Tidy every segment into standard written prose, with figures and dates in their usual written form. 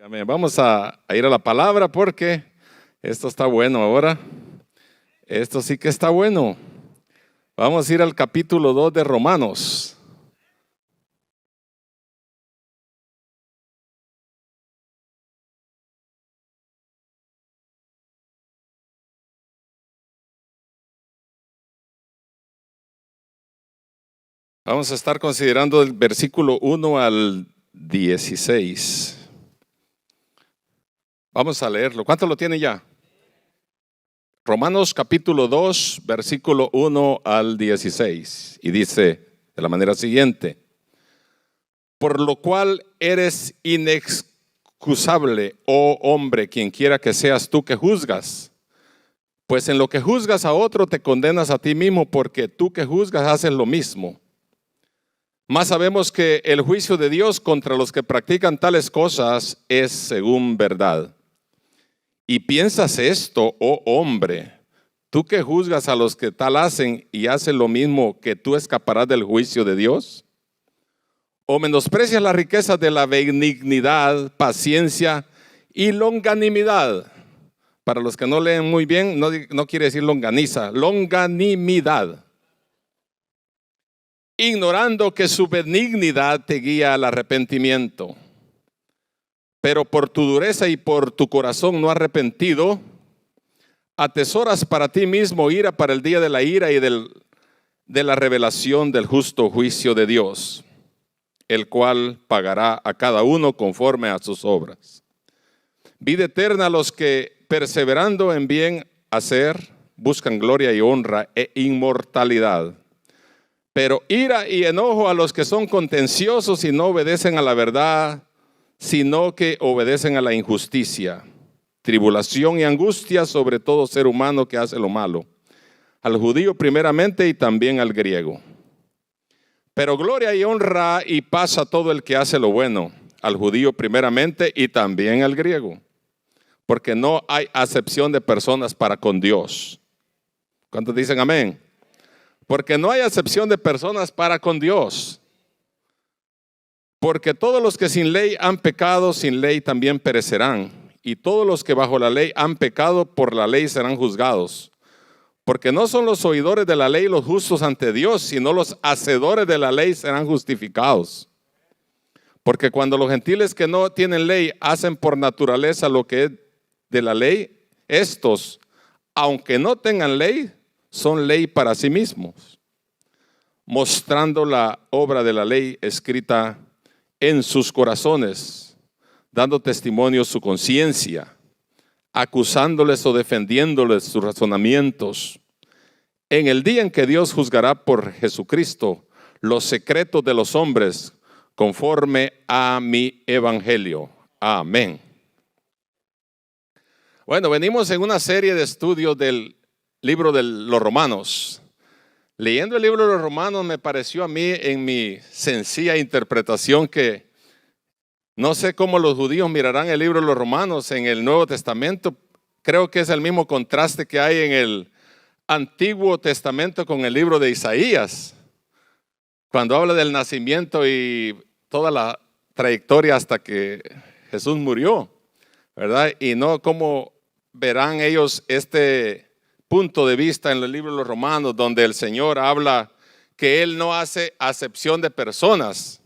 Amén. Vamos a ir a la palabra porque esto está bueno ahora. Esto sí que está bueno. Vamos a ir al capítulo 2 de Romanos. Vamos a estar considerando el versículo 1 al 16. Vamos a leerlo. ¿Cuánto lo tiene ya? Romanos capítulo 2, versículo 1 al 16. Y dice de la manera siguiente: por lo cual eres inexcusable, oh hombre, quien quiera que seas tú que juzgas. Pues en lo que juzgas a otro te condenas a ti mismo, porque tú que juzgas haces lo mismo. Mas sabemos que el juicio de Dios contra los que practican tales cosas es según verdad. Y piensas esto, oh hombre, tú que juzgas a los que tal hacen y haces lo mismo, que tú escaparás del juicio de Dios. ¿O menosprecias la riqueza de la benignidad, paciencia y longanimidad? Para los que no leen muy bien, no quiere decir longaniza, longanimidad. Ignorando que su benignidad te guía al arrepentimiento. Pero por tu dureza y por tu corazón no arrepentido, atesoras para ti mismo ira para el día de la ira y de la revelación del justo juicio de Dios, el cual pagará a cada uno conforme a sus obras. Vida eterna a los que, perseverando en bien hacer, buscan gloria y honra e inmortalidad. Pero ira y enojo a los que son contenciosos y no obedecen a la verdad, sino que obedecen a la injusticia. Tribulación y angustia sobre todo ser humano que hace lo malo, al judío primeramente y también al griego. Pero gloria y honra y paz a todo el que hace lo bueno, al judío primeramente y también al griego. Porque no hay acepción de personas para con Dios. ¿Cuántos dicen amén? Porque no hay acepción de personas para con Dios. Porque todos los que sin ley han pecado, sin ley también perecerán. Y todos los que bajo la ley han pecado, por la ley serán juzgados. Porque no son los oidores de la ley los justos ante Dios, sino los hacedores de la ley serán justificados. Porque cuando los gentiles que no tienen ley hacen por naturaleza lo que es de la ley, estos, aunque no tengan ley, son ley para sí mismos, mostrando la obra de la ley escrita en sus corazones, dando testimonio su conciencia, acusándoles o defendiéndoles sus razonamientos, en el día en que Dios juzgará por Jesucristo los secretos de los hombres, conforme a mi evangelio. Amén. Bueno, venimos en una serie de estudios del libro de los Romanos. Leyendo el libro de los Romanos me pareció a mí, en mi sencilla interpretación, que no sé cómo los judíos mirarán el libro de los Romanos en el Nuevo Testamento. Creo que es el mismo contraste que hay en el Antiguo Testamento con el libro de Isaías, cuando habla del nacimiento y toda la trayectoria hasta que Jesús murió, ¿verdad? Y no cómo verán ellos este punto de vista en el libro de los Romanos, donde el Señor habla que Él no hace acepción de personas,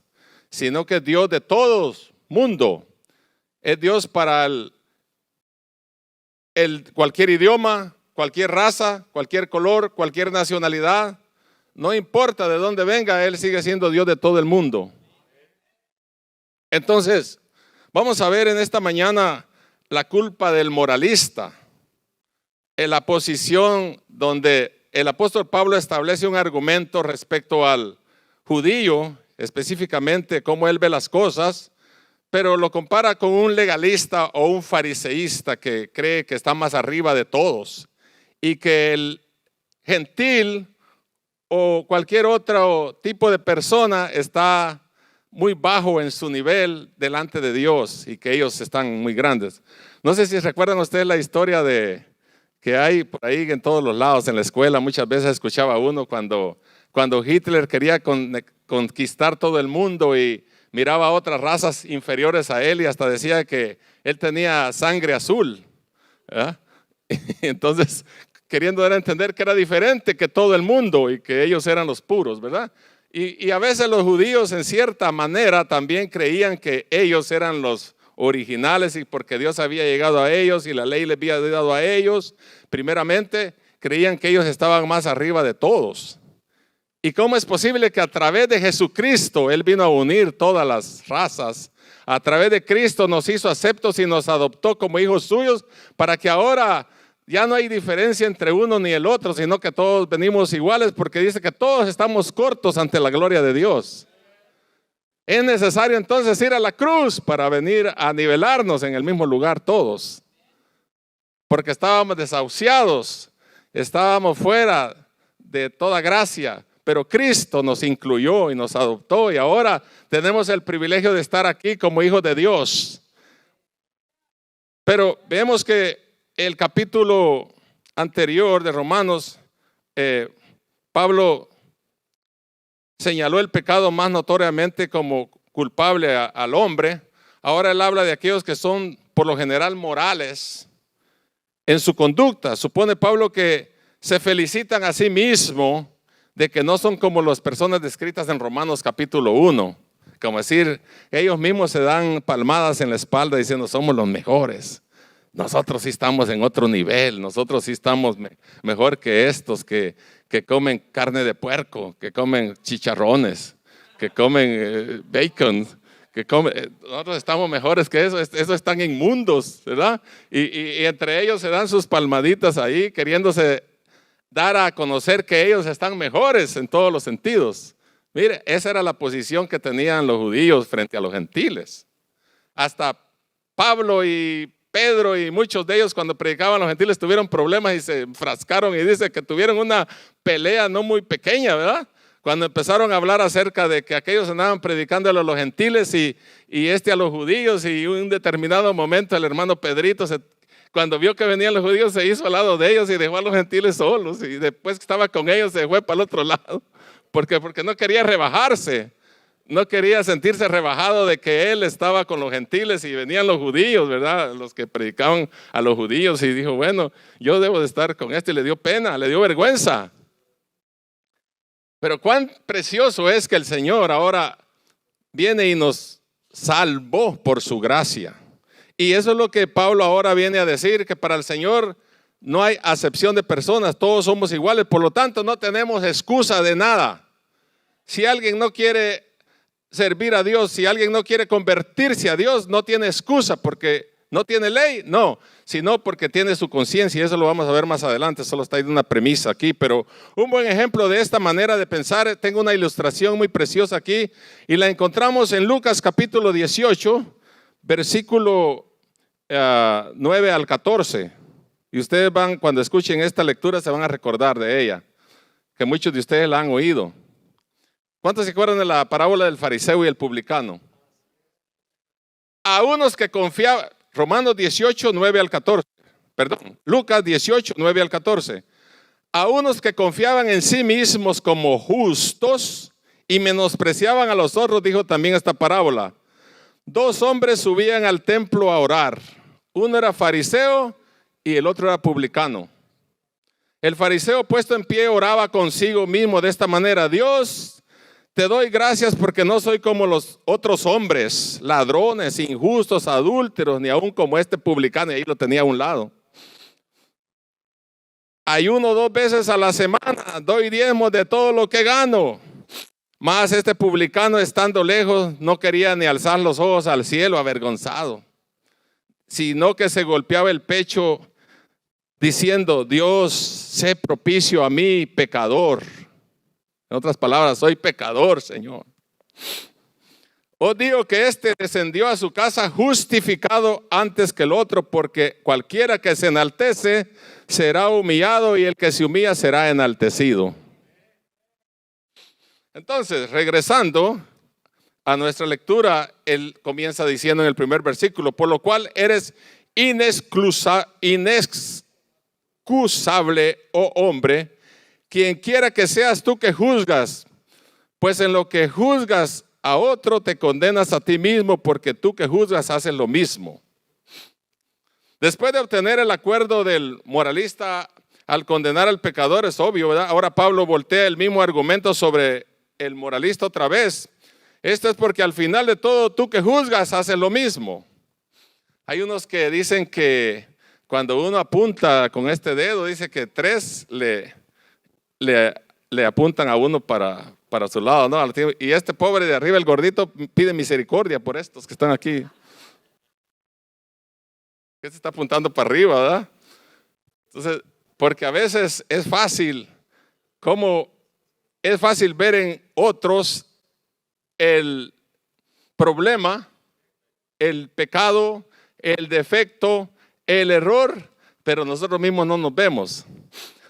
sino que es Dios de todos mundo. Es Dios para cualquier idioma, cualquier raza, cualquier color, cualquier nacionalidad. No importa de dónde venga, Él sigue siendo Dios de todo el mundo. Entonces, vamos a ver en esta mañana la culpa del moralista, en la posición donde el apóstol Pablo establece un argumento respecto al judío, específicamente cómo él ve las cosas, pero lo compara con un legalista o un fariseísta que cree que está más arriba de todos y que el gentil o cualquier otro tipo de persona está muy bajo en su nivel delante de Dios y que ellos están muy grandes. No sé si recuerdan ustedes la historia que hay por ahí en todos los lados en la escuela. Muchas veces escuchaba uno cuando Hitler quería conquistar todo el mundo y miraba a otras razas inferiores a él y hasta decía que él tenía sangre azul, ¿verdad? Entonces, queriendo dar a entender que era diferente que todo el mundo y que ellos eran los puros, ¿verdad? Y a veces los judíos en cierta manera también creían que ellos eran los originales y porque Dios había llegado a ellos y la ley les había dado a ellos, primeramente creían que ellos estaban más arriba de todos. ¿Y cómo es posible que a través de Jesucristo Él vino a unir todas las razas? A través de Cristo nos hizo aceptos y nos adoptó como hijos suyos para que ahora ya no hay diferencia entre uno ni el otro, sino que todos venimos iguales porque dice que todos estamos cortos ante la gloria de Dios. Es necesario entonces ir a la cruz para venir a nivelarnos en el mismo lugar todos. Porque estábamos desahuciados, estábamos fuera de toda gracia. Pero Cristo nos incluyó y nos adoptó y ahora tenemos el privilegio de estar aquí como hijos de Dios. Pero vemos que el capítulo anterior de Romanos, Pablo señaló el pecado más notoriamente como culpable al hombre. Ahora él habla de aquellos que son por lo general morales en su conducta. Supone Pablo que se felicitan a sí mismos de que no son como las personas descritas en Romanos capítulo 1. Como decir, ellos mismos se dan palmadas en la espalda diciendo somos los mejores. Nosotros sí estamos en otro nivel, nosotros sí estamos mejor que estos que comen carne de puerco, que comen chicharrones, que comen bacon, nosotros estamos mejores que eso, esos están inmundos, ¿verdad? Y entre ellos se dan sus palmaditas ahí queriéndose dar a conocer que ellos están mejores en todos los sentidos. Mire, esa era la posición que tenían los judíos frente a los gentiles. Hasta Pablo y Pedro y muchos de ellos cuando predicaban a los gentiles tuvieron problemas y se enfrascaron y dice que tuvieron una pelea no muy pequeña, ¿verdad? Cuando empezaron a hablar acerca de que aquellos andaban predicándole a los gentiles y a los judíos y en un determinado momento el hermano Pedrito cuando vio que venían los judíos se hizo al lado de ellos y dejó a los gentiles solos y después que estaba con ellos se fue para el otro lado porque no quería rebajarse, no quería sentirse rebajado de que él estaba con los gentiles y venían los judíos, ¿verdad? Los que predicaban a los judíos y dijo, bueno, yo debo de estar con esto y le dio pena, le dio vergüenza. Pero cuán precioso es que el Señor ahora viene y nos salvó por su gracia. Y eso es lo que Pablo ahora viene a decir, que para el Señor no hay acepción de personas, todos somos iguales, por lo tanto no tenemos excusa de nada. Si alguien no quiere servir a Dios, si alguien no quiere convertirse a Dios, no tiene excusa porque no tiene ley, no, sino porque tiene su conciencia, y eso lo vamos a ver más adelante, solo está ahí una premisa aquí, pero un buen ejemplo de esta manera de pensar, tengo una ilustración muy preciosa aquí, y la encontramos en Lucas capítulo 18, versículo 9 al 14, y ustedes van, cuando escuchen esta lectura se van a recordar de ella, que muchos de ustedes la han oído. ¿Cuántos se acuerdan de la parábola del fariseo y el publicano? A unos que confiaban, Romanos 18, 9 al 14, perdón, Lucas 18, 9 al 14, a unos que confiaban en sí mismos como justos y menospreciaban a los otros, dijo también esta parábola. Dos hombres subían al templo a orar, uno era fariseo y el otro era publicano. El fariseo puesto en pie oraba consigo mismo de esta manera: Dios, te doy gracias porque no soy como los otros hombres, ladrones, injustos, adúlteros, ni aún como este publicano, y ahí lo tenía a un lado. Ayuno 2 veces a la semana, doy diezmos de todo lo que gano. Mas este publicano, estando lejos, no quería ni alzar los ojos al cielo, avergonzado, sino que se golpeaba el pecho diciendo: Dios, sé propicio a mí, pecador. En otras palabras, soy pecador, Señor. Os digo que este descendió a su casa justificado antes que el otro, porque cualquiera que se enaltece será humillado y el que se humilla será enaltecido. Entonces, regresando a nuestra lectura, él comienza diciendo en el primer versículo: por lo cual eres inexcusable, oh hombre, quien quiera que seas tú que juzgas, pues en lo que juzgas a otro, te condenas a ti mismo, porque tú que juzgas haces lo mismo. Después de obtener el acuerdo del moralista al condenar al pecador, es obvio, ¿verdad? Ahora Pablo voltea el mismo argumento sobre el moralista otra vez. Esto es porque al final de todo, tú que juzgas haces lo mismo. Hay unos que dicen que cuando uno apunta con este dedo, dice que 3 le apuntan a uno para su lado, ¿no? Y este pobre de arriba, el gordito, pide misericordia por estos que están aquí. Este está apuntando para arriba, ¿verdad? Entonces, porque a veces es fácil ver en otros el problema, el pecado, el defecto, el error, pero nosotros mismos no nos vemos.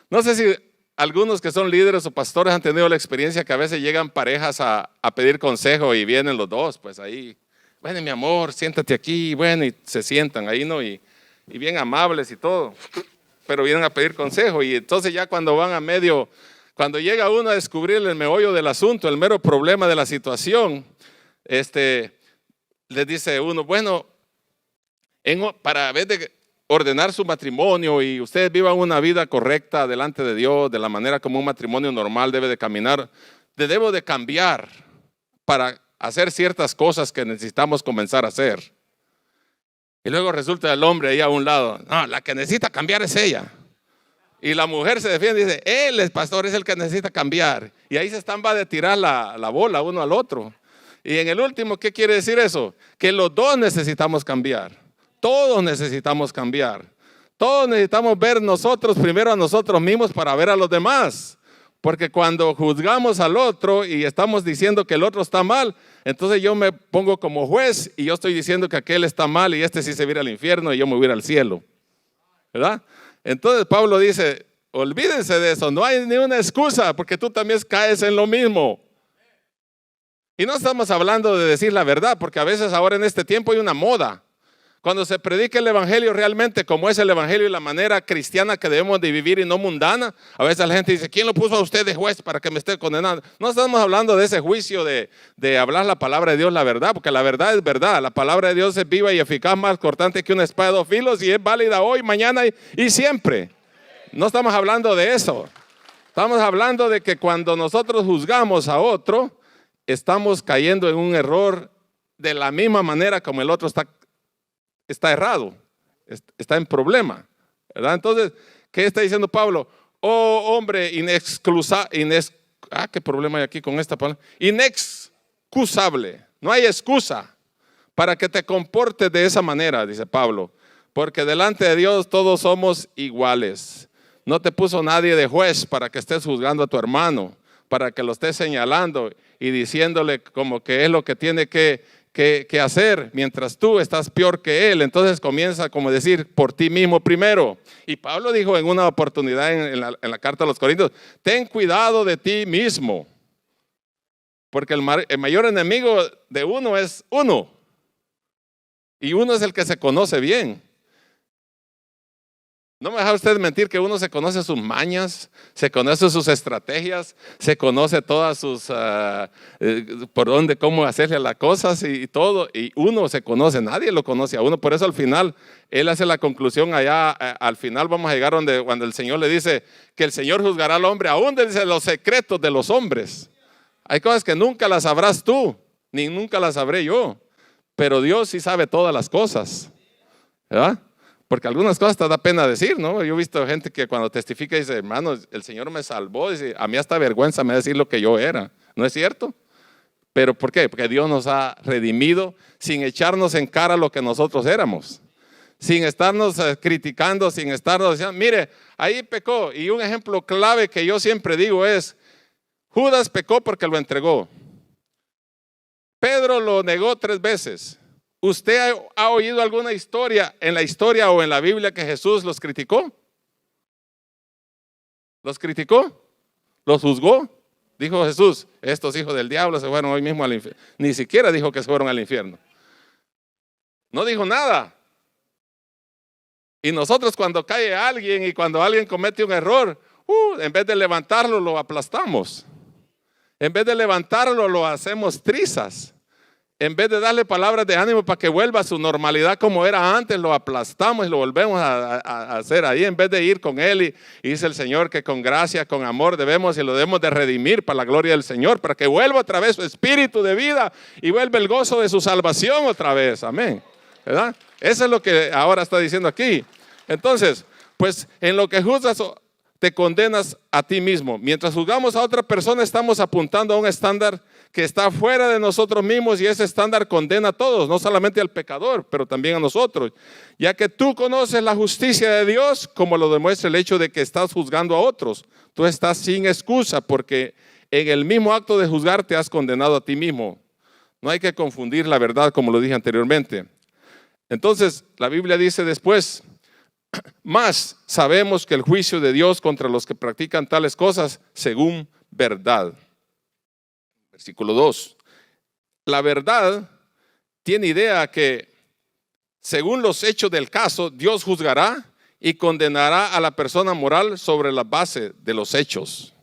No sé si algunos que son líderes o pastores han tenido la experiencia que a veces llegan parejas a pedir consejo y vienen los dos, pues ahí, bueno, mi amor, siéntate aquí, bueno, y se sientan ahí, ¿no? Y bien amables y todo, pero vienen a pedir consejo. Y entonces ya cuando cuando llega uno a descubrir el meollo del asunto, el mero problema de la situación, les dice uno, bueno, para vez de ordenar su matrimonio y ustedes vivan una vida correcta delante de Dios, de la manera como un matrimonio normal debe de caminar, debo de cambiar para hacer ciertas cosas que necesitamos comenzar a hacer. Y luego resulta el hombre ahí a un lado, no, la que necesita cambiar es ella. Y la mujer se defiende y dice, él, el pastor, es el que necesita cambiar. Y ahí se están va de tirar la bola uno al otro. Y en el último, ¿qué quiere decir eso? Que los dos necesitamos cambiar. Todos necesitamos cambiar. Todos necesitamos ver nosotros primero a nosotros mismos para ver a los demás. Porque cuando juzgamos al otro y estamos diciendo que el otro está mal, entonces yo me pongo como juez y yo estoy diciendo que aquel está mal y este sí se va a ir al infierno y yo me voy a ir al cielo. ¿Verdad? Entonces Pablo dice, olvídense de eso, no hay ni una excusa porque tú también caes en lo mismo. Y no estamos hablando de decir la verdad, porque a veces ahora en este tiempo hay una moda. Cuando se predica el evangelio realmente como es el evangelio y la manera cristiana que debemos de vivir y no mundana, a veces la gente dice, ¿quién lo puso a usted de juez para que me esté condenando? No estamos hablando de ese juicio de hablar la palabra de Dios, la verdad, porque la verdad es verdad. La palabra de Dios es viva y eficaz, más cortante que una espada de dos filos y es válida hoy, mañana y siempre. No estamos hablando de eso. Estamos hablando de que cuando nosotros juzgamos a otro, estamos cayendo en un error de la misma manera como el otro está errado, está en problema, ¿verdad? Entonces, ¿qué está diciendo Pablo? Oh, hombre ¿qué problema hay aquí con esta palabra? Inexcusable, no hay excusa para que te comportes de esa manera, dice Pablo, porque delante de Dios todos somos iguales. No te puso nadie de juez para que estés juzgando a tu hermano, para que lo estés señalando y diciéndole como que es lo que tiene que hacer, mientras tú estás peor que él. Entonces comienza como decir por ti mismo primero. Y Pablo dijo en una oportunidad en la carta a los Corintios, ten cuidado de ti mismo, porque el mayor enemigo de uno es uno, y uno es el que se conoce bien. No me deja usted mentir que uno se conoce sus mañas, se conoce sus estrategias, se conoce todas sus, por dónde, cómo hacerle las cosas y todo. Y uno se conoce, nadie lo conoce a uno. Por eso al final, él hace la conclusión allá, al final vamos a llegar cuando el Señor le dice que el Señor juzgará al hombre, aún desde los secretos de los hombres. Hay cosas que nunca las sabrás tú, ni nunca las sabré yo. Pero Dios sí sabe todas las cosas, ¿verdad? Porque algunas cosas te da pena decir, ¿no? Yo he visto gente que cuando testifica dice, hermano, el Señor me salvó. Dice, a mí hasta vergüenza me da decir lo que yo era. ¿No es cierto? ¿Pero por qué? Porque Dios nos ha redimido sin echarnos en cara lo que nosotros éramos. Sin estarnos criticando, sin estarnos diciendo, mire, ahí pecó. Y un ejemplo clave que yo siempre digo es, Judas pecó porque lo entregó. Pedro lo negó 3 veces. ¿Usted ha oído alguna historia en la historia o en la Biblia que Jesús los criticó? ¿Los criticó? ¿Los juzgó? Dijo Jesús, estos hijos del diablo se fueron hoy mismo al infierno. Ni siquiera dijo que se fueron al infierno. No dijo nada. Y nosotros cuando cae alguien y cuando alguien comete un error, en vez de levantarlo, lo aplastamos. En vez de levantarlo, lo hacemos trizas. En vez de darle palabras de ánimo para que vuelva a su normalidad como era antes, lo aplastamos y lo volvemos a hacer ahí. En vez de ir con Él y dice el Señor que con gracia, con amor debemos y lo debemos de redimir para la gloria del Señor, para que vuelva otra vez su espíritu de vida y vuelva el gozo de su salvación otra vez. Amén. ¿Verdad? Eso es lo que ahora está diciendo aquí. Entonces, pues en lo que juzgas te condenas a ti mismo. Mientras juzgamos a otra persona, estamos apuntando a un estándar que está fuera de nosotros mismos, y ese estándar condena a todos, no solamente al pecador, pero también a nosotros. Ya que tú conoces la justicia de Dios, como lo demuestra el hecho de que estás juzgando a otros. Tú estás sin excusa, porque en el mismo acto de juzgar te has condenado a ti mismo. No hay que confundir la verdad, como lo dije anteriormente. Entonces, la Biblia dice después: más sabemos que el juicio de Dios contra los que practican tales cosas según verdad. Versículo 2. La verdad tiene idea que según los hechos del caso, Dios juzgará y condenará a la persona moral sobre la base de los hechos.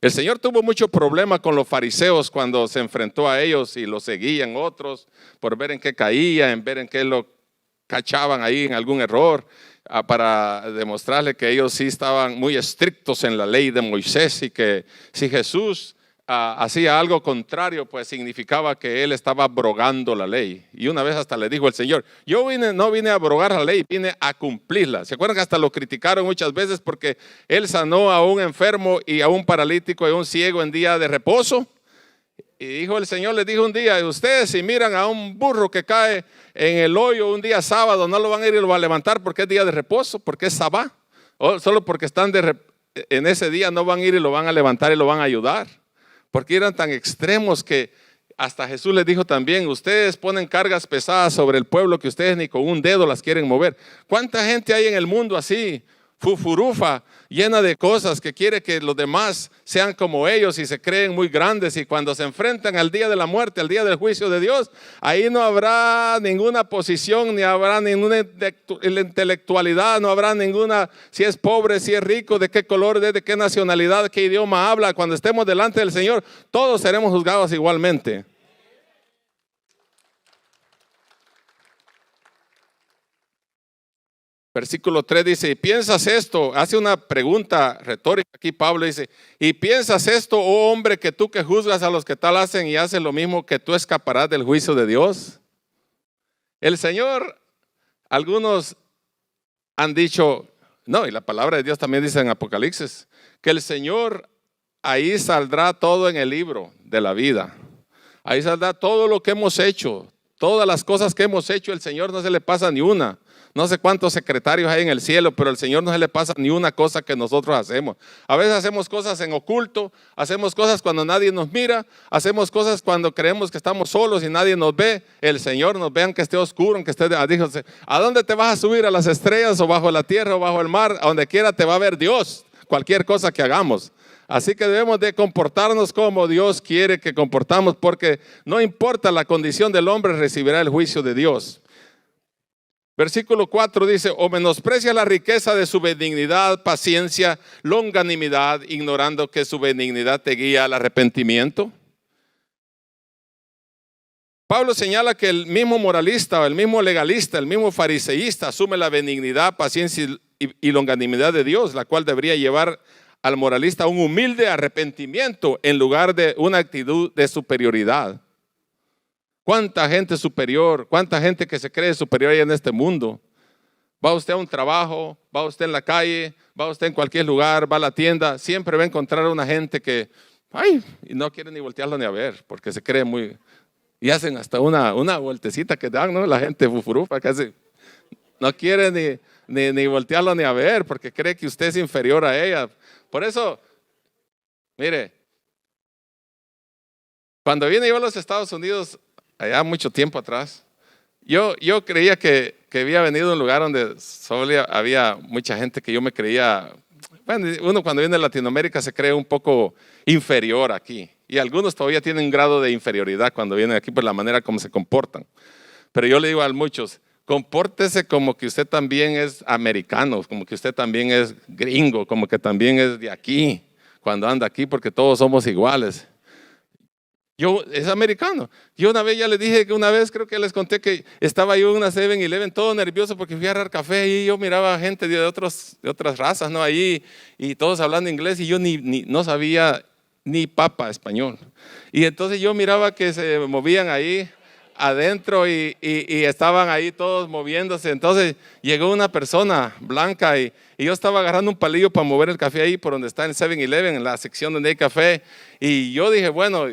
El Señor tuvo mucho problema con los fariseos cuando se enfrentó a ellos y los seguían otros por ver en qué caía, en ver en qué lo cachaban ahí en algún error, para demostrarle que ellos sí estaban muy estrictos en la ley de Moisés, y que si Jesús hacía algo contrario, pues significaba que él estaba abrogando la ley. Y una vez hasta le dijo el Señor: yo no vine a abrogar la ley, vine a cumplirla. ¿Se acuerdan que hasta lo criticaron muchas veces porque él sanó a un enfermo y a un paralítico y a un ciego en día de reposo? Y dijo el Señor, les dijo un día: ustedes si miran a un burro que cae en el hoyo un día sábado, no lo van a ir y lo van a levantar porque es día de reposo, porque es sabá. O solo porque están en ese día no van a ir y lo van a levantar y lo van a ayudar. Porque eran tan extremos que hasta Jesús les dijo también: ustedes ponen cargas pesadas sobre el pueblo que ustedes ni con un dedo las quieren mover. ¿Cuánta gente hay en el mundo así, fufurufa, llena de cosas, que quiere que los demás sean como ellos y se creen muy grandes, y cuando se enfrentan al día de la muerte, al día del juicio de Dios, ahí no habrá ninguna posición, ni habrá ninguna intelectualidad, no habrá ninguna, si es pobre, si es rico, de qué color, de qué nacionalidad, qué idioma habla? Cuando estemos delante del Señor, todos seremos juzgados igualmente. Versículo 3 dice: ¿y piensas esto? Hace una pregunta retórica aquí Pablo, dice: ¿y piensas esto, oh hombre, que tú que juzgas a los que tal hacen y haces lo mismo, que tú escaparás del juicio de Dios? El Señor, algunos han dicho, no, y la palabra de Dios también dice en Apocalipsis, que el Señor, ahí saldrá todo en el libro de la vida. Ahí saldrá todo lo que hemos hecho, todas las cosas que hemos hecho. El Señor no se le pasa ni una. No sé cuántos secretarios hay en el cielo, pero al Señor no se le pasa ni una cosa que nosotros hacemos. A veces hacemos cosas en oculto, hacemos cosas cuando nadie nos mira, hacemos cosas cuando creemos que estamos solos y nadie nos ve. El Señor nos ve aunque esté oscuro, aunque esté, dijo: ¿a dónde te vas a subir? ¿A las estrellas o bajo la tierra o bajo el mar? A donde quiera te va a ver Dios, cualquier cosa que hagamos. Así que debemos de comportarnos como Dios quiere que comportamos, porque no importa la condición del hombre, recibirá el juicio de Dios. Versículo 4 dice: o menosprecia la riqueza de su benignidad, paciencia, longanimidad, ignorando que su benignidad te guía al arrepentimiento. Pablo señala que el mismo moralista, el mismo legalista, el mismo fariseísta asume la benignidad, paciencia y longanimidad de Dios, la cual debería llevar al moralista a un humilde arrepentimiento en lugar de una actitud de superioridad. ¿Cuánta gente superior, cuánta gente que se cree superior hay en este mundo? Va usted a un trabajo, va usted en la calle, va usted en cualquier lugar, va a la tienda, siempre va a encontrar una gente que, y no quiere ni voltearlo ni a ver, porque se cree muy, y hacen hasta una vueltecita que dan, ¿no? La gente fufurufa que hace, no quiere ni voltearlo ni a ver, porque cree que usted es inferior a ella. Por eso, mire, cuando vine yo a los Estados Unidos, allá mucho tiempo atrás, yo creía que había venido a un lugar donde solo había mucha gente que yo me creía. Bueno, uno cuando viene a Latinoamérica se cree un poco inferior aquí, y algunos todavía tienen un grado de inferioridad cuando vienen aquí por la manera como se comportan. Pero yo le digo a muchos: compórtese como que usted también es americano, como que usted también es gringo, como que también es de aquí, cuando anda aquí, porque todos somos iguales. Es americano. Yo una vez ya les dije que una vez, creo que les conté que estaba yo en una 7-Eleven todo nervioso porque fui a agarrar café y yo miraba gente de otras razas, ¿no? Ahí y todos hablando inglés y yo no sabía ni papa español. Y entonces yo miraba que se movían ahí adentro y estaban ahí todos moviéndose. Entonces llegó una persona blanca y yo estaba agarrando un palillo para mover el café ahí por donde está el 7-Eleven, en la sección donde hay café. Y yo dije, bueno,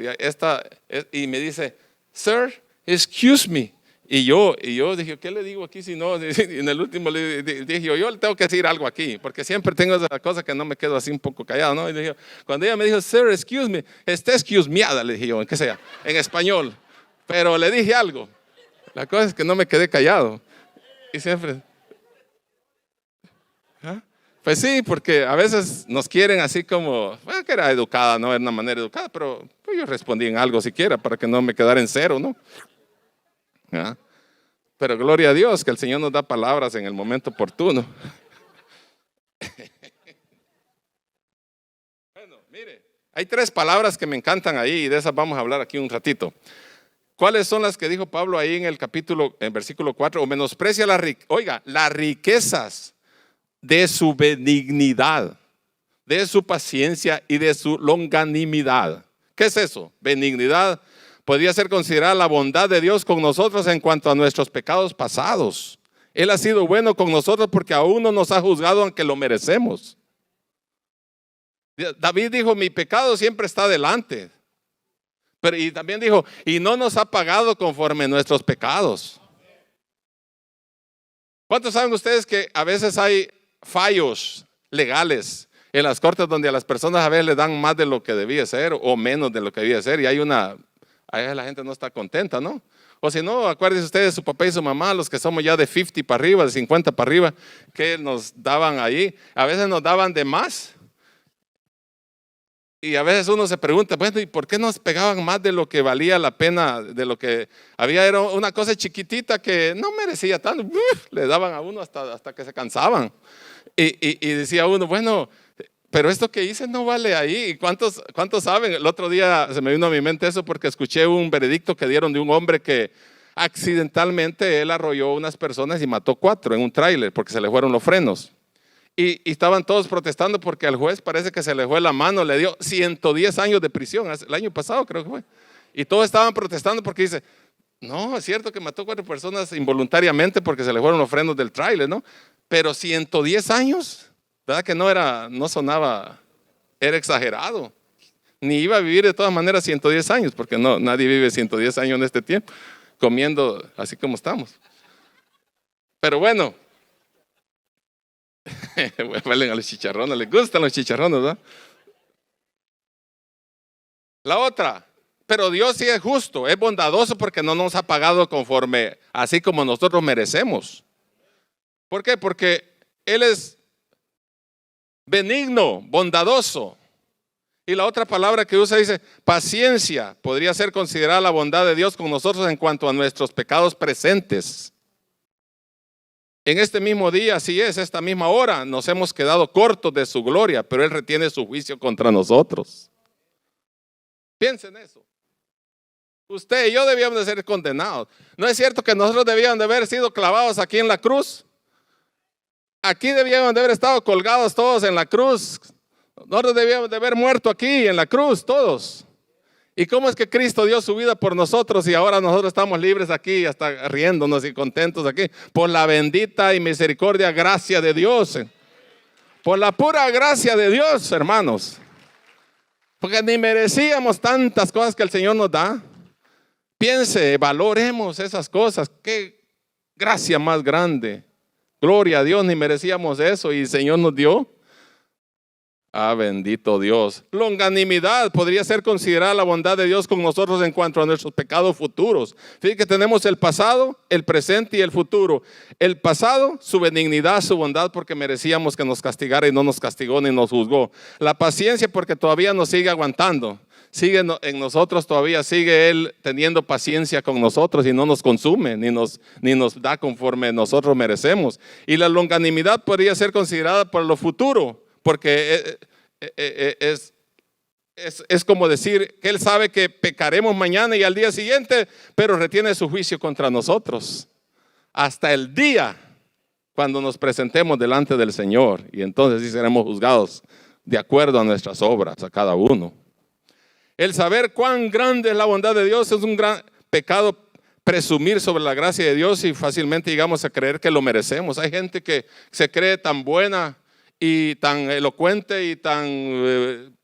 y me dice, sir, excuse me. Y yo dije, ¿qué le digo aquí si no? Y en el último le dije, yo le tengo que decir algo aquí, porque siempre tengo esa cosa que no me quedo así un poco callado, ¿no? Y dije, cuando ella me dijo, sir, excuse me, excuse meada, le dije yo, en qué sea, en español. Pero le dije algo. La cosa es que no me quedé callado. Y siempre... ¿Ah? Pues sí, porque a veces nos quieren así como, bueno, que era educada, no era una manera educada, pero pues yo respondí en algo siquiera para que no me quedara en cero, ¿no? ¿Ah? Pero gloria a Dios que el Señor nos da palabras en el momento oportuno. Bueno, mire, hay 3 palabras que me encantan ahí y de esas vamos a hablar aquí un ratito. ¿Cuáles son las que dijo Pablo ahí en versículo 4? O menosprecia las riquezas de su benignidad, de su paciencia y de su longanimidad. ¿Qué es eso? Benignidad podría ser considerada la bondad de Dios con nosotros en cuanto a nuestros pecados pasados. Él ha sido bueno con nosotros porque aún no nos ha juzgado aunque lo merecemos. David dijo, mi pecado siempre está delante. Pero y también dijo, y no nos ha pagado conforme nuestros pecados. ¿Cuántos saben ustedes que a veces hay fallos legales en las cortes donde a las personas a veces le dan más de lo que debía ser o menos de lo que debía ser? Y ahí la gente no está contenta, ¿no? O si no, acuérdense ustedes de su papá y su mamá, los que somos ya de 50 para arriba, de 50 para arriba, que nos daban ahí. A veces nos daban de más. Y a veces uno se pregunta, bueno, ¿y por qué nos pegaban más de lo que valía la pena, de lo que había? Era una cosa chiquitita que no merecía tanto. Le daban a uno hasta que se cansaban. Y decía uno, bueno, pero esto que hice no vale ahí. ¿Y cuántos saben? El otro día se me vino a mi mente eso porque escuché un veredicto que dieron de un hombre que accidentalmente él arrolló a unas personas y mató 4 en un tráiler porque se le fueron los frenos. Y estaban todos protestando porque al juez parece que se le fue la mano, le dio 110 años de prisión, el año pasado creo que fue. Y todos estaban protestando porque dice, no, es cierto que mató 4 personas involuntariamente porque se le fueron los frenos del tráiler, ¿no? Pero 110 años, ¿verdad que no sonaba, era exagerado? Ni iba a vivir de todas maneras 110 años, porque no, nadie vive 110 años en este tiempo, comiendo así como estamos. Pero bueno, huelen a los chicharrones, les gustan los chicharrones, ¿verdad? La otra, pero Dios sí es justo, es bondadoso porque no nos ha pagado conforme, así como nosotros merecemos. ¿Por qué? Porque Él es benigno, bondadoso. Y la otra palabra que usa dice, paciencia, podría ser considerada la bondad de Dios con nosotros en cuanto a nuestros pecados presentes. En este mismo día, así es, esta misma hora, nos hemos quedado cortos de su gloria, pero Él retiene su juicio contra nosotros. Piensen eso. Usted y yo debíamos de ser condenados. ¿No es cierto que nosotros debíamos de haber sido clavados aquí en la cruz? Aquí debíamos de haber estado colgados todos en la cruz. Nosotros debíamos de haber muerto aquí en la cruz, todos. ¿Y cómo es que Cristo dio su vida por nosotros y ahora nosotros estamos libres aquí, hasta riéndonos y contentos aquí? Por la bendita y misericordia gracia de Dios. Por la pura gracia de Dios, hermanos. Porque ni merecíamos tantas cosas que el Señor nos da. Piense, valoremos esas cosas. Qué gracia más grande. Gloria a Dios, ni merecíamos eso y el Señor nos dio. Ah, bendito Dios. Longanimidad podría ser considerada la bondad de Dios con nosotros en cuanto a nuestros pecados futuros. Fíjense que tenemos el pasado, el presente y el futuro. El pasado, su benignidad, su bondad, porque merecíamos que nos castigara y no nos castigó ni nos juzgó. La paciencia, porque todavía nos sigue aguantando. Sigue en nosotros todavía, sigue Él teniendo paciencia con nosotros y no nos consume, ni nos da conforme nosotros merecemos. Y la longanimidad podría ser considerada por lo futuro, porque es es como decir que Él sabe que pecaremos mañana y al día siguiente, pero retiene su juicio contra nosotros hasta el día cuando nos presentemos delante del Señor, y entonces sí seremos juzgados de acuerdo a nuestras obras, a cada uno. El saber cuán grande es la bondad de Dios es un gran pecado, presumir sobre la gracia de Dios y fácilmente llegamos a creer que lo merecemos. Hay gente que se cree tan buena y tan elocuente y tan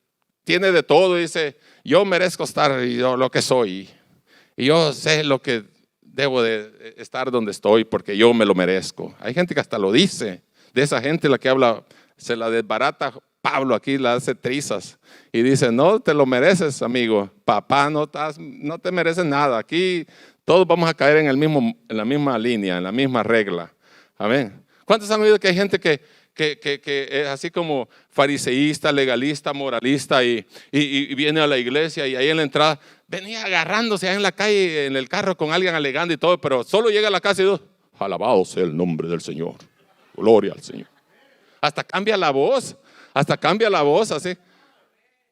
tiene de todo y dice, yo merezco estar yo lo que soy y yo sé lo que debo de estar donde estoy porque yo me lo merezco. Hay gente que hasta lo dice. De esa gente la que habla, se la desbarata Pablo aquí, la hace trizas y dice, no te lo mereces, amigo. Papá, no te mereces nada. Aquí todos vamos a caer en la misma línea, en la misma regla. Amén. ¿Cuántos han oído que hay gente que es así como fariseísta, legalista, moralista y viene a la iglesia y ahí en la entrada venía agarrándose ahí en la calle, en el carro con alguien alegando y todo, pero solo llega a la casa y dice, alabado sea el nombre del Señor, gloria al Señor. Hasta cambia la voz así.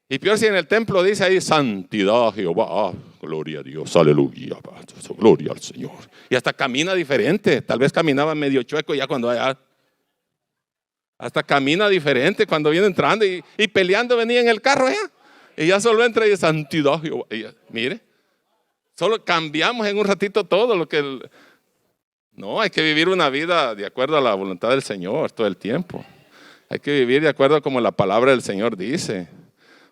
Y peor si en el templo dice ahí, santidad Jehová, gloria a Dios, aleluya, gloria al Señor. Y hasta camina diferente, tal vez caminaba medio chueco ya cuando allá. Hasta camina diferente cuando viene entrando y peleando venía en el carro allá. Y ya solo entra y dice, santidad Jehová. Y ya, mire, solo cambiamos en un ratito todo lo que... No, hay que vivir una vida de acuerdo a la voluntad del Señor todo el tiempo. Hay que vivir de acuerdo a como la palabra del Señor dice.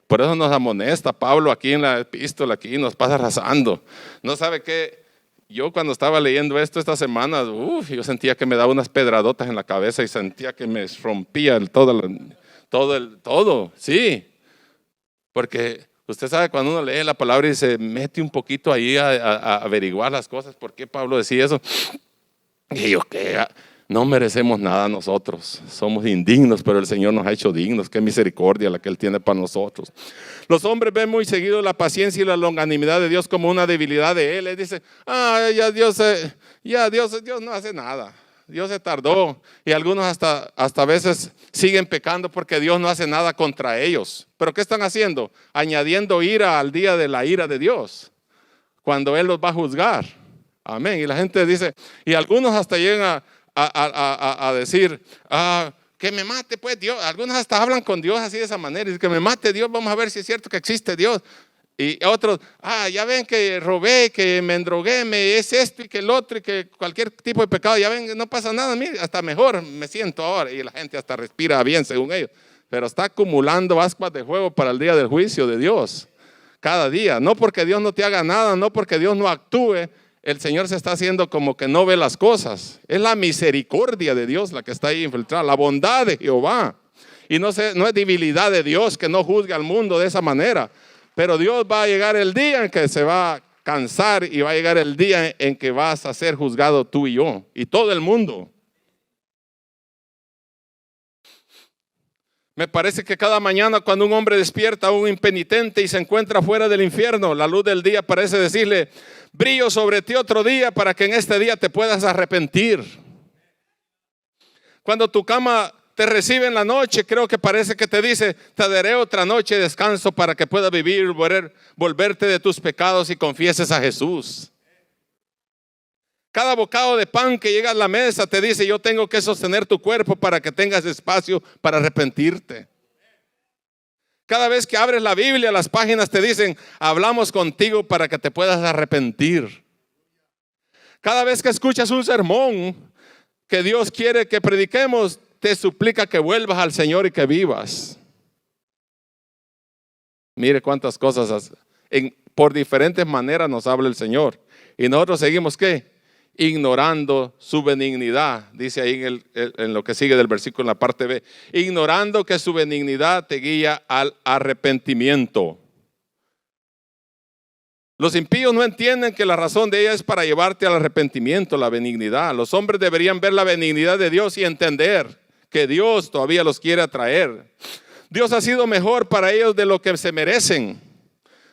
Por eso nos amonesta Pablo aquí en la epístola, aquí nos pasa arrasando. ¿No sabe qué? Yo cuando estaba leyendo esto esta semana, yo sentía que me daba unas pedradotas en la cabeza y sentía que me rompía todo, sí. Porque usted sabe cuando uno lee la palabra y se mete un poquito ahí a averiguar las cosas, ¿por qué Pablo decía eso? Y yo, ¿qué? No merecemos nada nosotros, somos indignos, pero el Señor nos ha hecho dignos. Qué misericordia la que Él tiene para nosotros. Los hombres ven muy seguido la paciencia y la longanimidad de Dios como una debilidad de Él. Él dice, Dios no hace nada, Dios se tardó. Y algunos hasta a veces siguen pecando porque Dios no hace nada contra ellos. ¿Pero qué están haciendo? Añadiendo ira al día de la ira de Dios, cuando Él los va a juzgar. Amén. Y la gente dice, y algunos hasta llegan a decir, que me mate pues Dios. Algunos hasta hablan con Dios así de esa manera, dicen que me mate Dios, vamos a ver si es cierto que existe Dios. Y otros, ya ven que robé, que me endrogué, es esto y que el otro y que cualquier tipo de pecado, ya ven, no pasa nada, mire, hasta mejor me siento ahora. Y la gente hasta respira bien según ellos, pero está acumulando ascuas de fuego para el día del juicio de Dios cada día. No porque Dios no te haga nada, no porque Dios no actúe, el Señor se está haciendo como que no ve las cosas. Es la misericordia de Dios la que está ahí infiltrada, la bondad de Jehová. Y no es debilidad de Dios que no juzgue al mundo de esa manera. Pero Dios va a llegar el día en que se va a cansar y va a llegar el día en que vas a ser juzgado tú y yo y todo el mundo. Me parece que cada mañana cuando un hombre despierta, un impenitente y se encuentra fuera del infierno, la luz del día parece decirle, brillo sobre ti otro día para que en este día te puedas arrepentir. Cuando tu cama te recibe en la noche, creo que parece que te dice, te daré otra noche de descanso para que puedas vivir, volverte de tus pecados y confieses a Jesús. Cada bocado de pan que llega a la mesa te dice, yo tengo que sostener tu cuerpo para que tengas espacio para arrepentirte. Cada vez que abres la Biblia, las páginas te dicen, hablamos contigo para que te puedas arrepentir. Cada vez que escuchas un sermón que Dios quiere que prediquemos, te suplica que vuelvas al Señor y que vivas. Mire cuántas cosas por diferentes maneras nos habla el Señor. Y nosotros seguimos, ¿qué? Ignorando su benignidad, dice ahí en lo que sigue del versículo en la parte B, ignorando que su benignidad te guía al arrepentimiento. Los impíos no entienden que la razón de ella es para llevarte al arrepentimiento, la benignidad. Los hombres deberían ver la benignidad de Dios y entender que Dios todavía los quiere atraer. Dios ha sido mejor para ellos de lo que se merecen.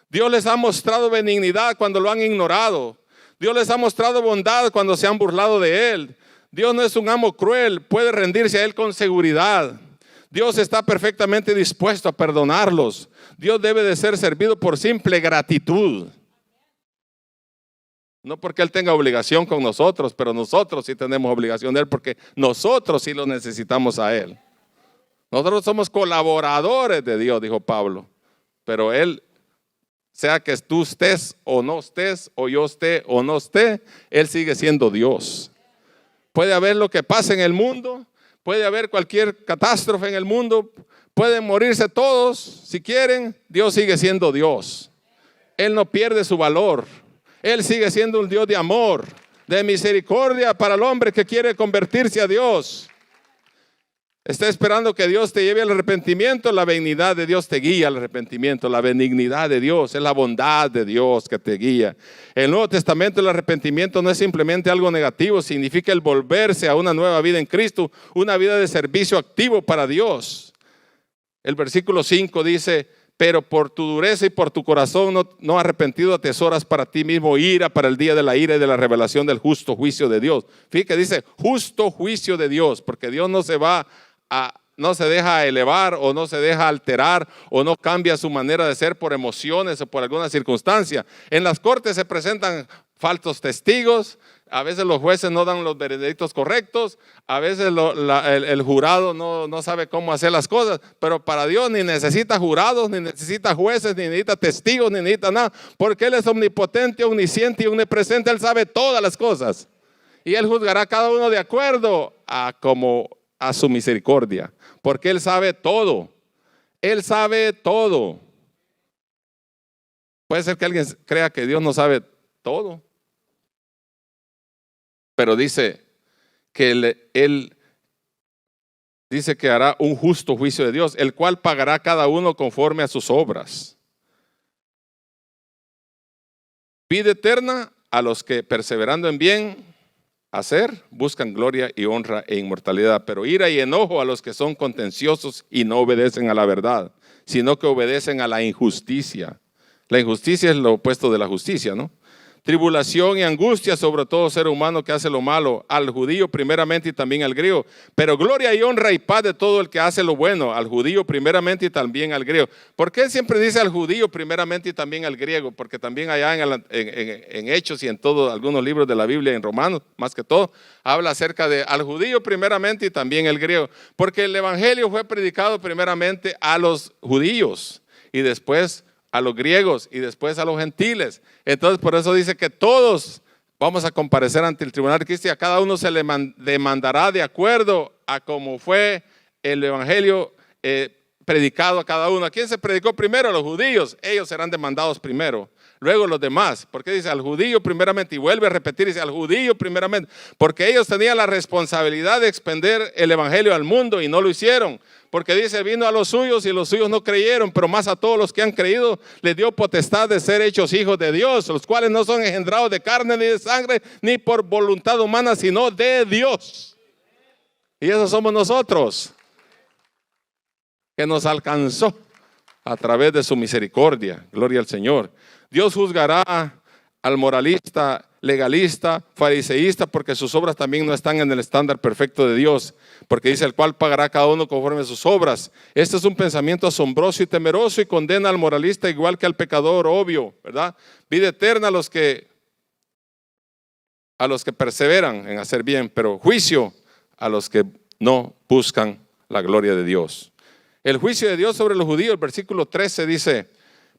Dios les ha mostrado benignidad cuando lo han ignorado. Dios les ha mostrado bondad cuando se han burlado de Él. Dios no es un amo cruel, puede rendirse a Él con seguridad. Dios está perfectamente dispuesto a perdonarlos. Dios debe de ser servido por simple gratitud. No porque Él tenga obligación con nosotros, pero nosotros sí tenemos obligación de Él, porque nosotros sí lo necesitamos a Él. Nosotros somos colaboradores de Dios, dijo Pablo. Pero Él, sea que tú estés, o yo esté o no esté, Él sigue siendo Dios. Puede haber lo que pase en el mundo, puede haber cualquier catástrofe en el mundo, pueden morirse todos si quieren, Dios sigue siendo Dios. Él no pierde su valor. Él sigue siendo un Dios de amor, de misericordia para el hombre que quiere convertirse a Dios. Está esperando que Dios te lleve al arrepentimiento. La benignidad de Dios te guía al arrepentimiento. La benignidad de Dios es la bondad de Dios que te guía. En el Nuevo Testamento el arrepentimiento no es simplemente algo negativo, significa el volverse a una nueva vida en Cristo, una vida de servicio activo para Dios. El versículo 5 dice: pero por tu dureza y por tu corazón no arrepentido atesoras para ti mismo ira para el día de la ira y de la revelación del justo juicio de Dios. Fíjate que dice justo juicio de Dios, porque Dios no se deja elevar o no se deja alterar o no cambia su manera de ser por emociones o por alguna circunstancia. En las cortes se presentan falsos testigos. A veces los jueces no dan los veredictos correctos, a veces el jurado no sabe cómo hacer las cosas, pero para Dios ni necesita jurados, ni necesita jueces, ni necesita testigos, ni necesita nada, porque Él es omnipotente, omnisciente y omnipresente. Él sabe todas las cosas y Él juzgará a cada uno de acuerdo a su misericordia, porque Él sabe todo. Él sabe todo. Puede ser que alguien crea que Dios no sabe todo, pero dice que Él dice que hará un justo juicio de Dios, el cual pagará a cada uno conforme a sus obras. Vida eterna a los que perseverando en bien hacer, buscan gloria y honra e inmortalidad, pero ira y enojo a los que son contenciosos y no obedecen a la verdad, sino que obedecen a la injusticia. La injusticia es lo opuesto de la justicia, ¿no? Tribulación y angustia sobre todo ser humano que hace lo malo, al judío primeramente y también al griego, pero gloria y honra y paz de todo el que hace lo bueno, al judío primeramente y también al griego. ¿Por qué siempre dice al judío primeramente y también al griego? Porque también allá en Hechos y en todos algunos libros de la Biblia, en Romanos más que todo, habla acerca de al judío primeramente y también al griego, porque el evangelio fue predicado primeramente a los judíos y después a los griegos y después a los gentiles. Entonces por eso dice que todos vamos a comparecer ante el tribunal de Cristo y a cada uno se le demandará de acuerdo a cómo fue el evangelio predicado a cada uno. ¿A quién se predicó primero? A los judíos. Ellos serán demandados primero. Luego los demás. ¿Por qué dice al judío primeramente? Y vuelve a repetir, dice al judío primeramente. Porque ellos tenían la responsabilidad de expender el evangelio al mundo y no lo hicieron. Porque dice, vino a los suyos y los suyos no creyeron, pero más a todos los que han creído les dio potestad de ser hechos hijos de Dios, los cuales no son engendrados de carne ni de sangre, ni por voluntad humana, sino de Dios. Y esos somos nosotros, que nos alcanzó a través de su misericordia. Gloria al Señor. Dios juzgará al moralista, legalista, fariseísta, porque sus obras también no están en el estándar perfecto de Dios, porque dice el cual pagará cada uno conforme a sus obras. Este es un pensamiento asombroso y temeroso y condena al moralista igual que al pecador, obvio, ¿verdad? Vida eterna a los que perseveran en hacer bien, pero juicio a los que no buscan la gloria de Dios. El juicio de Dios sobre los judíos, el versículo 13 dice: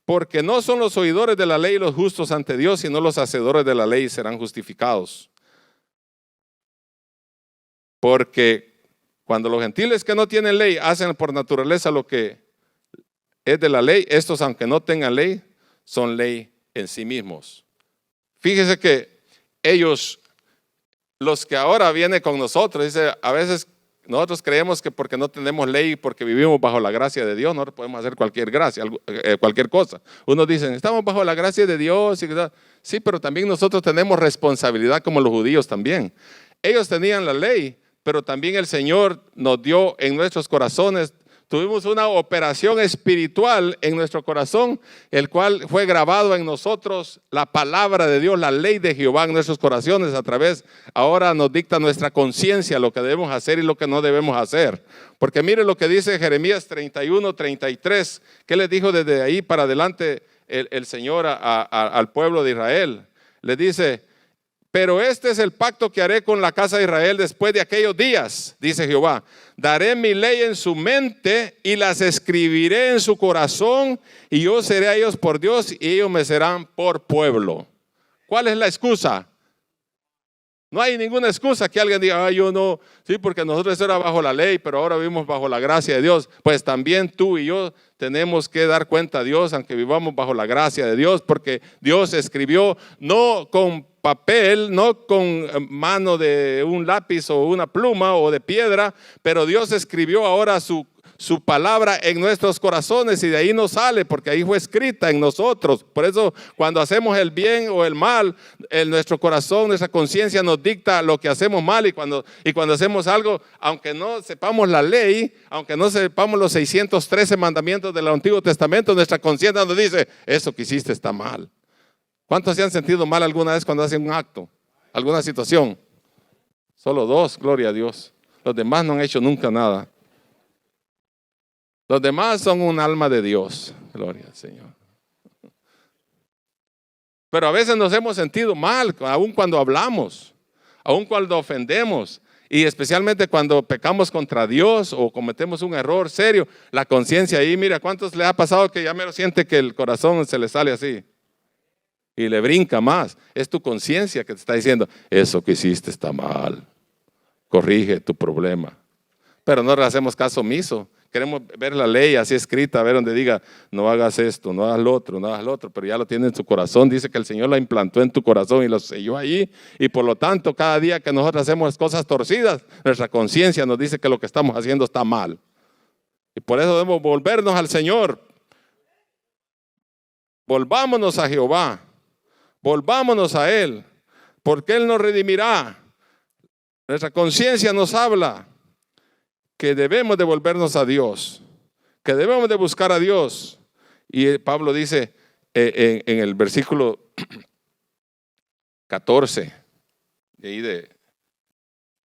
porque no son los oidores de la ley los justos ante Dios, sino los hacedores de la ley serán justificados. Porque cuando los gentiles que no tienen ley hacen por naturaleza lo que es de la ley, estos aunque no tengan ley, son ley en sí mismos. Fíjese que ellos, los que ahora vienen con nosotros, dice, a veces nosotros creemos que porque no tenemos ley, porque vivimos bajo la gracia de Dios, no podemos hacer cualquier cosa. Unos dicen, estamos bajo la gracia de Dios. Sí, pero también nosotros tenemos responsabilidad como los judíos también. Ellos tenían la ley, pero también el Señor nos dio en nuestros corazones Tuvimos una operación espiritual en nuestro corazón, el cual fue grabado en nosotros la palabra de Dios, la ley de Jehová en nuestros corazones a través, ahora nos dicta nuestra conciencia lo que debemos hacer y lo que no debemos hacer. Porque mire lo que dice Jeremías 31, 33, que les dijo desde ahí para adelante el Señor al pueblo de Israel. Le dice: pero este es el pacto que haré con la casa de Israel después de aquellos días, dice Jehová. Daré mi ley en su mente y las escribiré en su corazón, y yo seré a ellos por Dios y ellos me serán por pueblo. ¿Cuál es la excusa? No hay ninguna excusa que alguien diga: yo no, sí, porque nosotros era bajo la ley, pero ahora vivimos bajo la gracia de Dios. Pues también tú y yo tenemos que dar cuenta a Dios, aunque vivamos bajo la gracia de Dios, porque Dios escribió no con papel, no con mano de un lápiz o una pluma o de piedra, pero Dios escribió ahora su palabra en nuestros corazones, y de ahí nos sale, porque ahí fue escrita en nosotros. Por eso cuando hacemos el bien o el mal, en nuestro corazón, nuestra conciencia nos dicta lo que hacemos mal, y cuando hacemos algo, aunque no sepamos la ley, aunque no sepamos los 613 mandamientos del Antiguo Testamento, nuestra conciencia nos dice: eso que hiciste está mal. ¿Cuántos se han sentido mal alguna vez cuando hacen un acto, alguna situación? Solo 2, gloria a Dios. Los demás no han hecho nunca nada. Los demás son un alma de Dios, gloria al Señor. Pero a veces nos hemos sentido mal, aun cuando hablamos, aun cuando ofendemos, y especialmente cuando pecamos contra Dios o cometemos un error serio. La conciencia ahí, mira, ¿cuántos les ha pasado que ya me lo siente que el corazón se le sale así? Y le brinca más. Es tu conciencia que te está diciendo: eso que hiciste está mal, corrige tu problema. Pero no le hacemos caso omiso. Queremos ver la ley así escrita, a ver donde diga: no hagas esto, no hagas lo otro, no hagas lo otro, pero ya lo tiene en su corazón. Dice que el Señor la implantó en tu corazón y lo selló ahí, y por lo tanto cada día que nosotros hacemos cosas torcidas, nuestra conciencia nos dice que lo que estamos haciendo está mal. Y por eso debemos volvernos al Señor. Volvámonos a Jehová, volvámonos a Él, porque Él nos redimirá. Nuestra conciencia nos habla que debemos de volvernos a Dios, que debemos de buscar a Dios. Y Pablo dice en el versículo 14, de ahí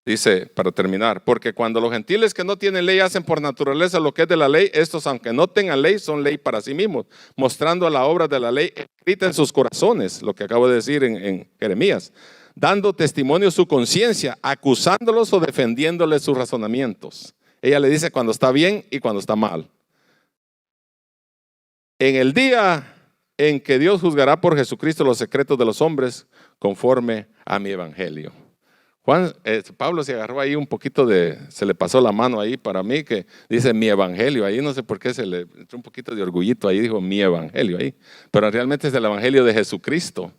dice, para terminar: porque cuando los gentiles que no tienen ley hacen por naturaleza lo que es de la ley, estos, aunque no tengan ley, son ley para sí mismos, mostrando la obra de la ley escrita en sus corazones, lo que acabo de decir en Jeremías, dando testimonio su conciencia, acusándolos o defendiéndoles sus razonamientos. Ella le dice cuando está bien y cuando está mal. En el día en que Dios juzgará por Jesucristo los secretos de los hombres, conforme a mi evangelio. Pablo se agarró ahí un poquito se le pasó la mano ahí para mí, que dice mi evangelio. Ahí no sé por qué se le entró un poquito de orgullito ahí, dijo mi evangelio ahí. Pero realmente es el evangelio de Jesucristo,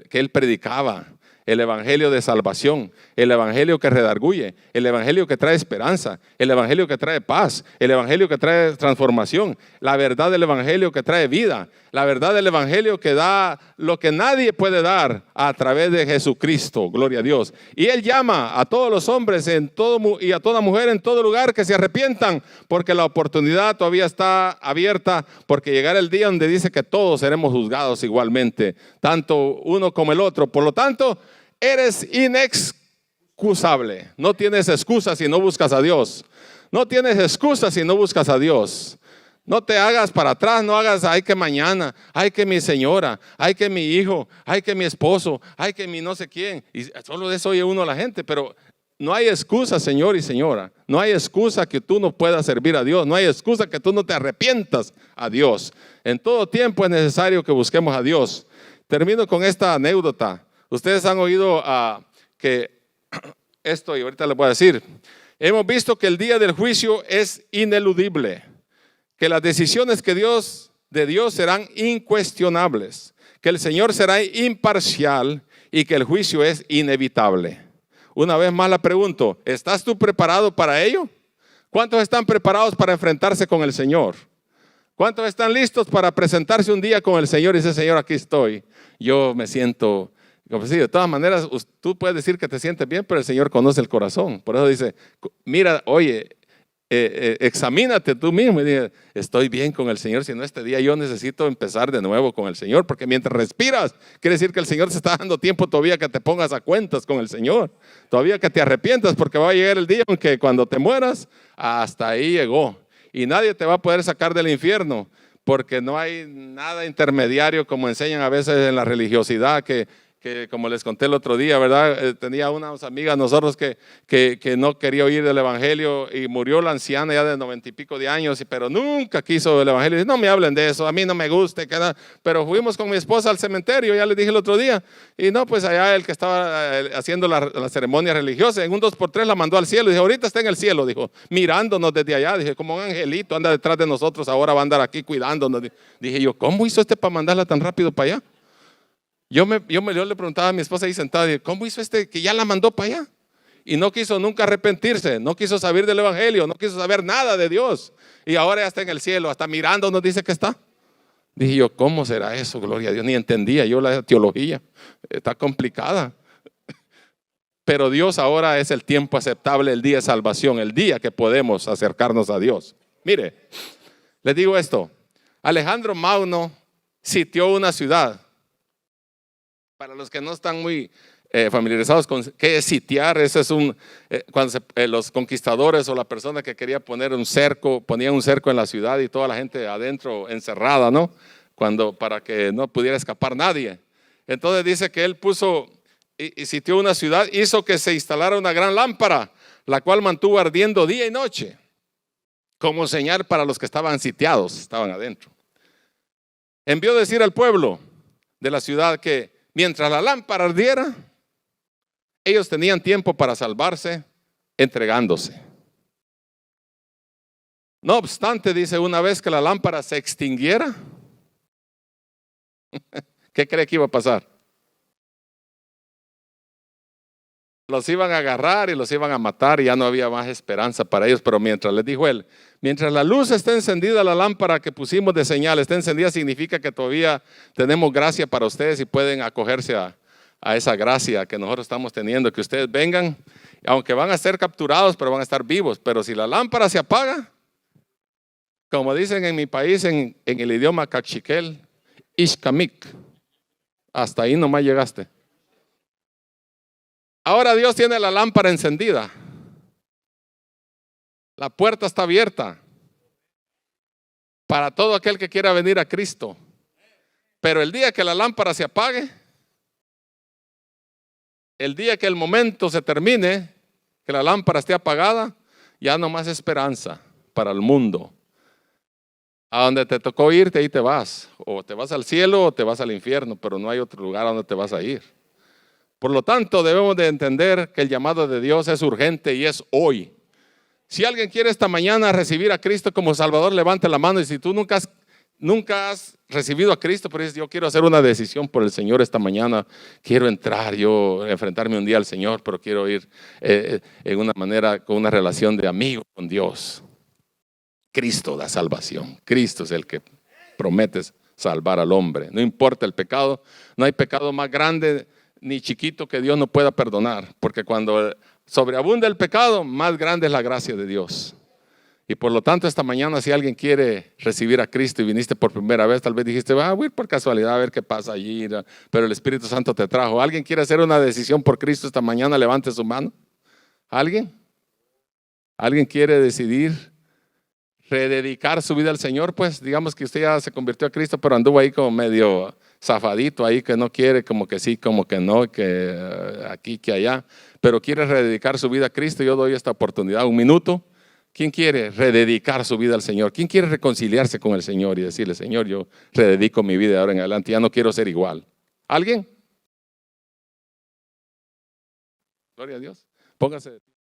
que él predicaba. El evangelio de salvación, el evangelio que redarguye, el evangelio que trae esperanza, el evangelio que trae paz, el evangelio que trae transformación, la verdad del evangelio que trae vida, la verdad del evangelio que da lo que nadie puede dar a través de Jesucristo, gloria a Dios. Y Él llama a todos los hombres y a toda mujer en todo lugar que se arrepientan, porque la oportunidad todavía está abierta, porque llegará el día donde dice que todos seremos juzgados igualmente, tanto uno como el otro. Por lo tanto, eres inexcusable. No tienes excusa si no buscas a Dios. No tienes excusa si no buscas a Dios. No te hagas para atrás, no hagas: ay que mañana, ay que mi señora, ay que mi hijo, ay que mi esposo, ay que mi no sé quién. Y solo de eso oye uno a la gente, pero no hay excusa, señor y señora. No hay excusa que tú no puedas servir a Dios. No hay excusa que tú no te arrepientas a Dios. En todo tiempo es necesario que busquemos a Dios. Termino con esta anécdota. Ustedes han oído que esto, y ahorita les voy a decir, hemos visto que el día del juicio es ineludible, que las decisiones de Dios serán incuestionables, que el Señor será imparcial y que el juicio es inevitable. Una vez más la pregunto: ¿estás tú preparado para ello? ¿Cuántos están preparados para enfrentarse con el Señor? ¿Cuántos están listos para presentarse un día con el Señor y decir: Señor, aquí estoy? Yo me siento... Sí, de todas maneras, tú puedes decir que te sientes bien, pero el Señor conoce el corazón. Por eso dice: mira, oye, examínate tú mismo y diga, estoy bien con el Señor, si no este día yo necesito empezar de nuevo con el Señor, porque mientras respiras, quiere decir que el Señor te está dando tiempo todavía que te pongas a cuentas con el Señor, todavía que te arrepientas, porque va a llegar el día en que cuando te mueras, hasta ahí llegó, y nadie te va a poder sacar del infierno, porque no hay nada intermediario como enseñan a veces en la religiosidad, que como les conté el otro día, ¿verdad? Tenía unas amigas nosotros que no quería oír del Evangelio y murió la anciana ya de 90 y pico de años, pero nunca quiso el Evangelio. No me hablen de eso, a mí no me gusta. Pero fuimos con mi esposa al cementerio, ya les dije el otro día, y no, pues allá el que estaba haciendo la ceremonia religiosa, en un 2x3 la mandó al cielo. Dije, ahorita está en el cielo, dijo, mirándonos desde allá. Dije, como un angelito anda detrás de nosotros, ahora va a andar aquí cuidándonos. Dije yo, ¿cómo hizo para mandarla tan rápido para allá? Yo le preguntaba a mi esposa ahí sentada, ¿cómo hizo que ya la mandó para allá? Y no quiso nunca arrepentirse, no quiso saber del Evangelio, no quiso saber nada de Dios. Y ahora ya está en el cielo, hasta mirando nos dice que está. Dije yo, ¿cómo será eso? Gloria a Dios, ni entendía yo la teología, está complicada. Pero Dios ahora es el tiempo aceptable, el día de salvación, el día que podemos acercarnos a Dios. Mire, les digo esto, Alejandro Magno sitió una ciudad. Para los que no están muy familiarizados con qué es sitiar, ese es cuando los conquistadores o la persona que quería poner un cerco, ponían un cerco en la ciudad y toda la gente adentro encerrada, ¿no? Para que no pudiera escapar nadie. Entonces dice que él puso y sitió una ciudad, hizo que se instalara una gran lámpara, la cual mantuvo ardiendo día y noche, como señal para los que estaban sitiados, estaban adentro. Envió decir al pueblo de la ciudad que mientras la lámpara ardiera, ellos tenían tiempo para salvarse entregándose. No obstante, dice, una vez que la lámpara se extinguiera, ¿qué cree que iba a pasar? Los iban a agarrar y los iban a matar y ya no había más esperanza para ellos. Pero mientras, les dijo él, mientras la luz esté encendida, la lámpara que pusimos de señal está encendida, significa que todavía tenemos gracia para ustedes y pueden acogerse a esa gracia que nosotros estamos teniendo, que ustedes vengan, aunque van a ser capturados, pero van a estar vivos. Pero si la lámpara se apaga, como dicen en mi país, en el idioma cachiquel, ishkamik, hasta ahí nomás llegaste. Ahora Dios tiene la lámpara encendida. La puerta está abierta para todo aquel que quiera venir a Cristo. Pero el día que la lámpara se apague, el día que el momento se termine, que la lámpara esté apagada, ya no más esperanza para el mundo. A donde te tocó irte, ahí te vas. O te vas al cielo o te vas al infierno, pero no hay otro lugar a donde te vas a ir. Por lo tanto, debemos de entender que el llamado de Dios es urgente y es hoy. Si alguien quiere esta mañana recibir a Cristo como Salvador, levante la mano. Y si tú nunca has recibido a Cristo, pero dices, yo quiero hacer una decisión por el Señor esta mañana, quiero entrar, enfrentarme un día al Señor, pero quiero ir en una manera, con una relación de amigo con Dios. Cristo da salvación. Cristo es el que promete salvar al hombre. No importa el pecado, no hay pecado más grande ni chiquito que Dios no pueda perdonar, porque cuando sobreabunda el pecado, más grande es la gracia de Dios. Y por lo tanto, esta mañana, si alguien quiere recibir a Cristo y viniste por primera vez, tal vez dijiste, voy a ir por casualidad a ver qué pasa allí, pero el Espíritu Santo te trajo. ¿Alguien quiere hacer una decisión por Cristo esta mañana? Levante su mano. ¿Alguien? ¿Alguien quiere decidir rededicar su vida al Señor? Pues digamos que usted ya se convirtió a Cristo, pero anduvo ahí como medio zafadito ahí, que no quiere, como que sí, como que no, que aquí, que allá, pero quiere rededicar su vida a Cristo. Yo doy esta oportunidad, un minuto. ¿Quién quiere rededicar su vida al Señor? ¿Quién quiere reconciliarse con el Señor y decirle, Señor, yo rededico mi vida de ahora en adelante, ya no quiero ser igual? ¿Alguien? Gloria a Dios. Póngase de pie.